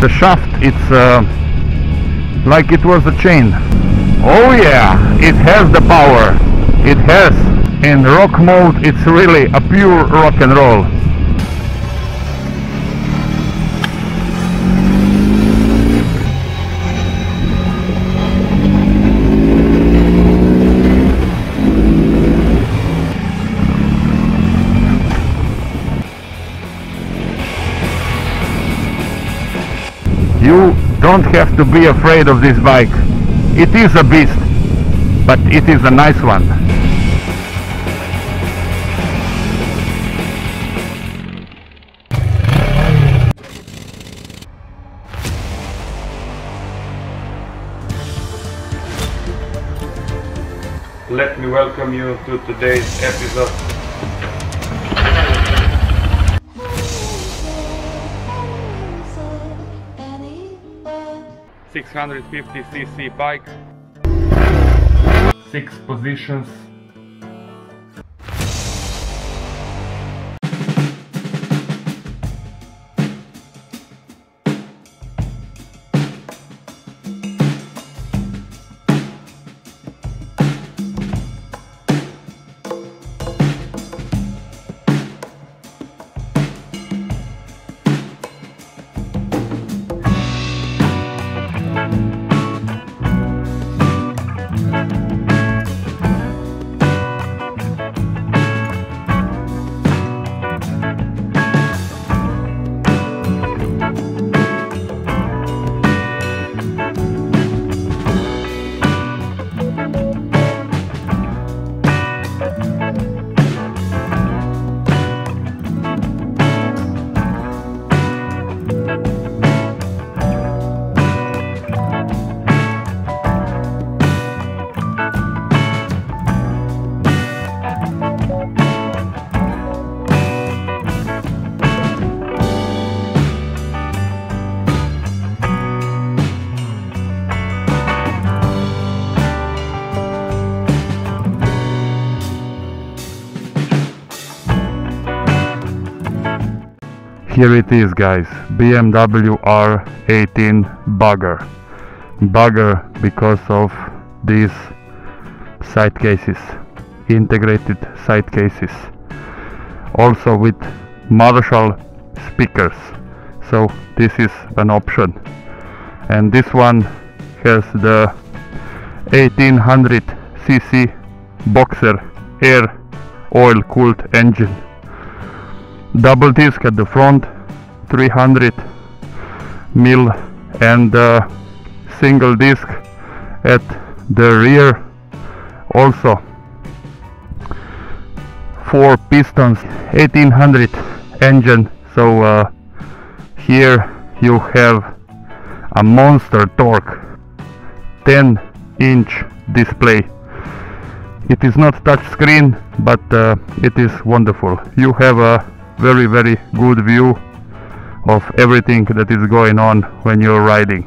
the shaft, it's like it was a chain. Oh yeah, it has the power. It has. In rock mode, it's really a pure rock and roll. You don't have to be afraid of this bike. It is a beast, but it is a nice one. Let me welcome you to today's episode. 650cc bike, 6 positions. Here it is, guys, BMW R18 bugger. Bugger because of these side cases, integrated side cases, also with Marshall speakers, so this is an option. And this one has the 1800cc boxer air oil cooled engine. Double disc at the front, 300 mil, and single disc at the rear. Also 4 pistons, 1800 engine. So here you have a monster torque, 10-inch display. It is not touch screen, but it is wonderful. You have a very good view of everything that is going on when you're riding.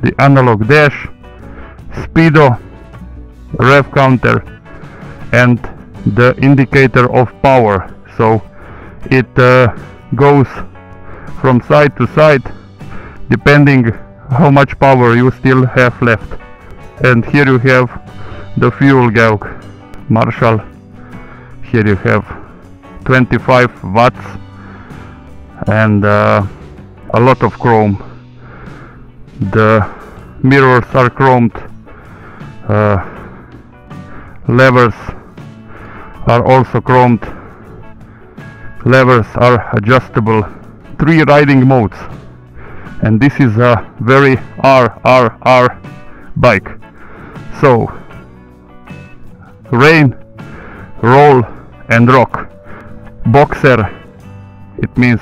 The analog dash, speedo, rev counter, and the indicator of power, so it goes from side to side depending how much power you still have left. And here you have the fuel gauge, Marshall. Here you have 25 watts and a lot of chrome. The mirrors are chromed, levers are also chromed, levers are adjustable, 3 riding modes, and this is a very RRR bike. So rain, roll and rock. Boxer, it means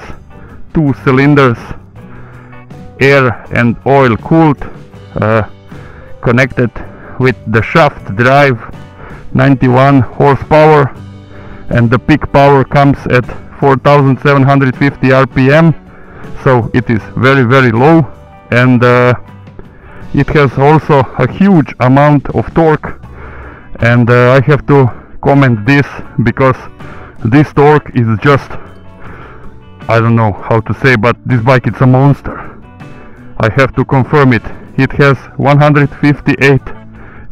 2 cylinders, air and oil cooled, connected with the shaft drive, 91 horsepower, and the peak power comes at 4750 rpm, so it is very low, and it has also a huge amount of torque. And I have to comment this because this torque is just, I don't know how to say, but this bike, it's a monster. I have to confirm it. It has 158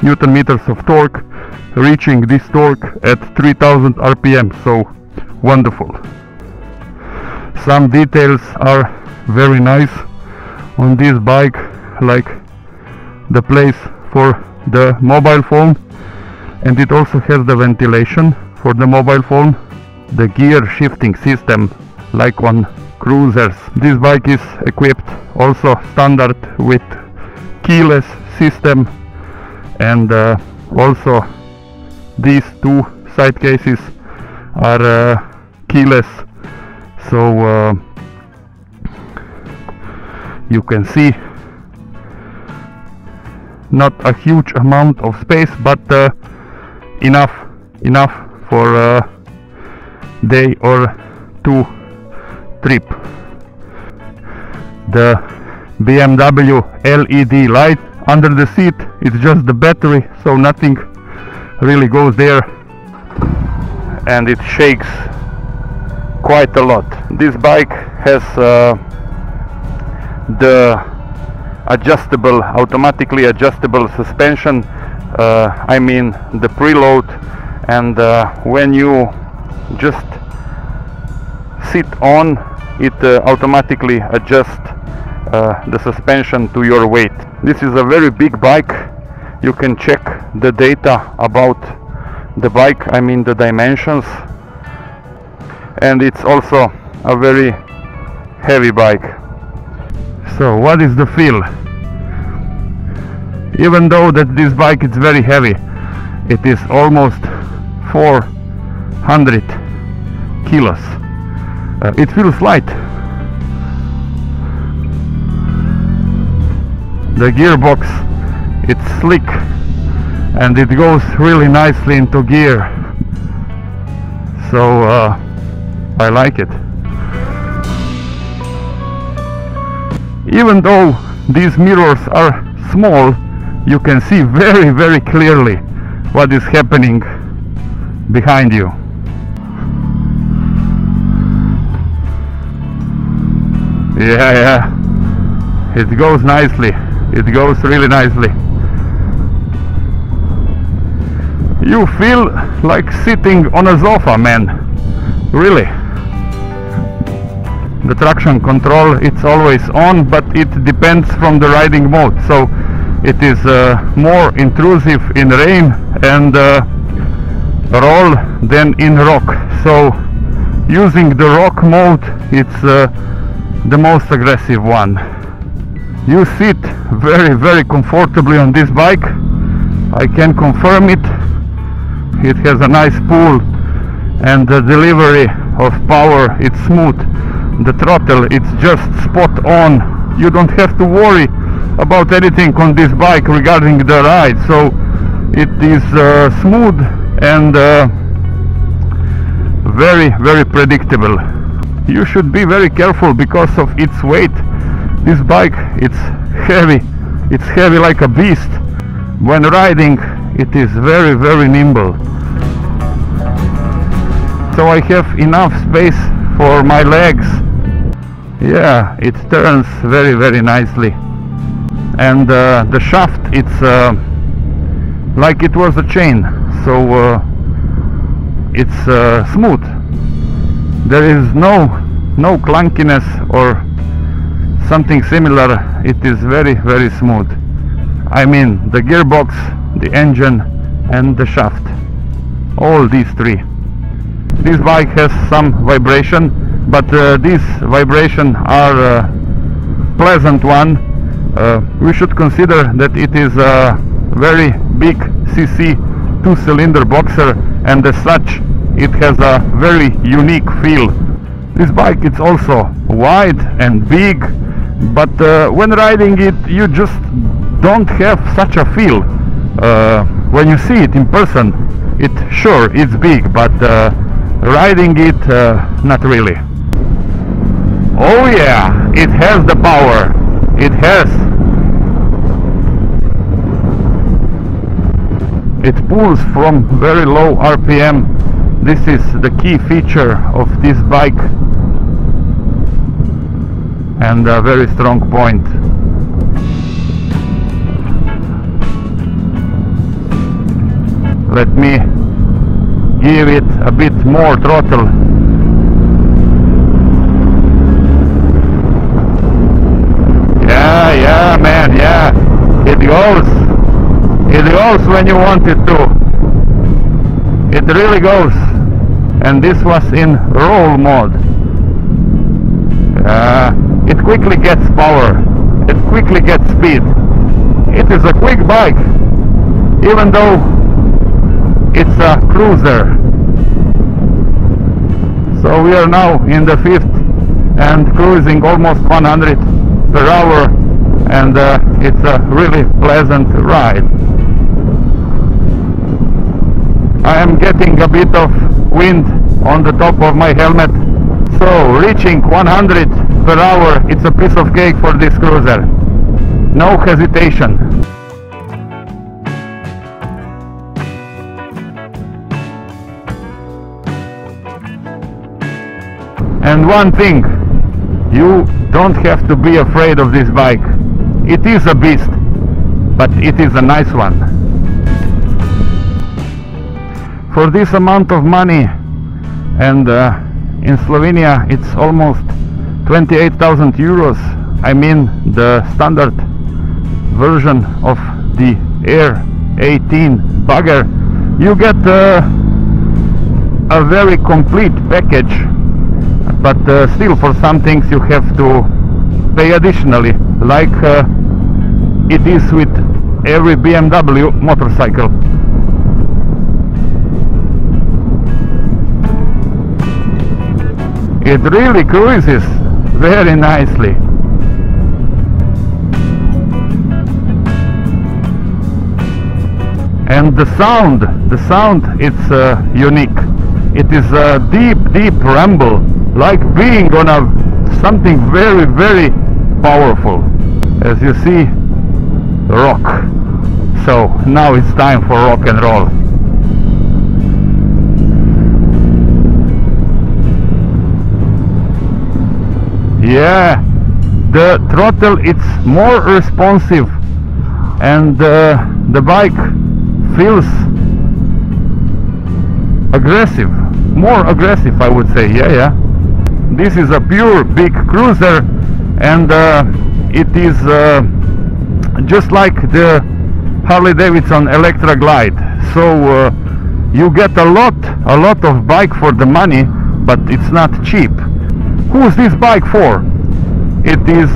Newton meters of torque, reaching this torque at 3000 RPM, so wonderful. Some details are very nice on this bike, like the place for the mobile phone, and it also has the ventilation for the mobile phone, the gear shifting system like on cruisers. This bike is equipped also standard with keyless system, and also these two side cases are keyless, so you can see not a huge amount of space, but enough for a day or two trip. The BMW LED light under the seat, it's just the battery, so nothing really goes there, and it shakes quite a lot. This bike has the adjustable, automatically adjustable suspension, I mean the preload, and when you just sit on it, automatically adjusts the suspension to your weight. This is a very big bike. You can check the data about the bike, I mean the dimensions, and it's also a very heavy bike. So what is the feel? Even though that this bike is very heavy, it is almost 400 kilos. It feels light. The gearbox, it's slick and it goes really nicely into gear, so I like it. Even though these mirrors are small, you can see very clearly what is happening behind you. Yeah, it goes nicely. It goes really nicely. You feel like sitting on a sofa, man. Really. The traction control, it's always on, but it depends from the riding mode. So it is more intrusive in rain and roll than in rock. So using the rock mode, it's the most aggressive one. You sit very comfortably on this bike. I can confirm it. It has a nice pull, and the delivery of power, it's smooth. The throttle, it's just spot on. You don't have to worry about anything on this bike regarding the ride, so it is smooth and very predictable. You should be very careful because of its weight. This bike, it's heavy like a beast. When riding, it is very nimble. So I have enough space for my legs. Yeah, it turns very nicely. And the shaft, it's like it was a chain, so it's smooth. There is no clunkiness or something similar. It is very smooth. I mean the gearbox, the engine and the shaft, all these three. This bike has some vibration, but these vibration are pleasant one. We should consider that it is a very big cc 2-cylinder boxer, and as such it has a very unique feel. This bike, it's also wide and big, but when riding it you just don't have such a feel. When you see it in person, it's big, but riding it, not really. Oh yeah, it has the power. It has. It pulls from very low RPM. This is the key feature of this bike, and a very strong point. Let me give it a bit more throttle. Yeah, man, yeah. It goes. It goes when you want it to. It really goes. And this was in roll mode. It quickly gets power. It quickly gets speed. It is a quick bike, even though it's a cruiser. So we are now in the 5th and cruising almost 100 per hour, and it's a really pleasant ride. I am getting a bit of wind on the top of my helmet, so reaching 100 per hour, it's a piece of cake for this cruiser. No hesitation. And one thing, you don't have to be afraid of this bike. It is a beast, but it is a nice one. For this amount of money, and in Slovenia it's almost 28,000 euros. I mean the standard version of the R18 bugger, you get a very complete package, but still for some things you have to pay additionally, like it is with every BMW motorcycle. It really cruises very nicely. And the sound, it's unique. It is a deep rumble, like being on a something very, very powerful. As you see, rock. So now it's time for rock and roll. Yeah, the throttle, it's more responsive, and the bike feels aggressive, more aggressive, I would say. Yeah. This is a pure big cruiser, and it is just like the Harley Davidson Electra Glide. So you get a lot of bike for the money, but it's not cheap. Who's this bike for? It is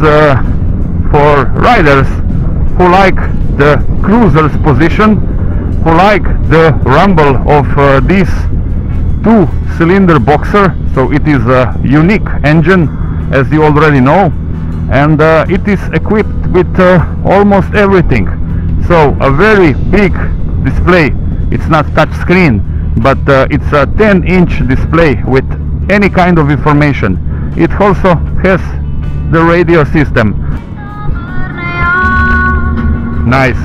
for riders who like the cruiser's position, who like the rumble of this 2-cylinder boxer. So it is a unique engine, as you already know, and it is equipped with almost everything. So a very big display. It's not touch screen, but it's a 10-inch display with any kind of information. It also has the radio system. Nice.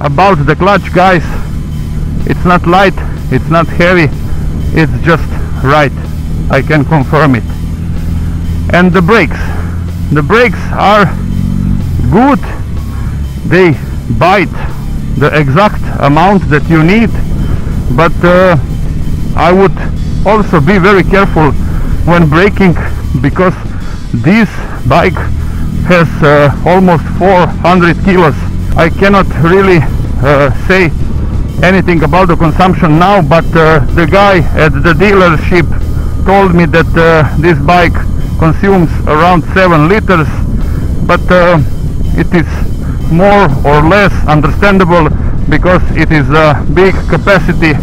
About the clutch, guys, it's not light, it's not heavy, it's just right. I can confirm it. And the brakes are good. They bite the exact amount that you need, but I would also be very careful when braking, because this bike has almost 400 kilos. I cannot really say anything about the consumption now, but the guy at the dealership told me that this bike consumes around 7 liters, but it is more or less understandable because it is a big capacity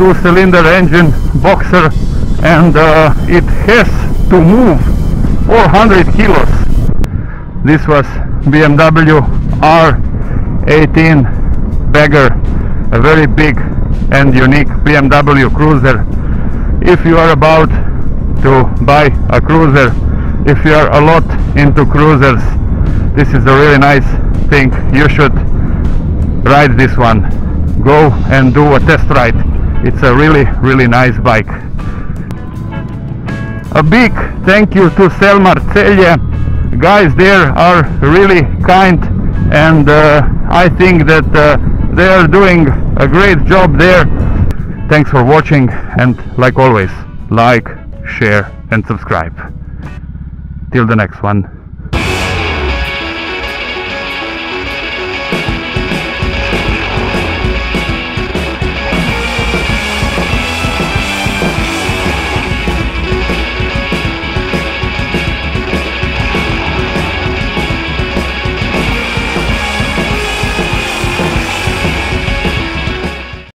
2-cylinder engine boxer, and it has to move 400 kilos. This was BMW R18 bagger, a very big and unique BMW cruiser. If you are about to buy a cruiser, if you are a lot into cruisers, this is a really nice thing. You should ride this one. Go and do a test ride. It's a really nice bike. A big thank you to Selmar Celje. Guys there are really kind, and I think that they are doing a great job there. Thanks for watching, and like always, like, share and subscribe. Till the next one.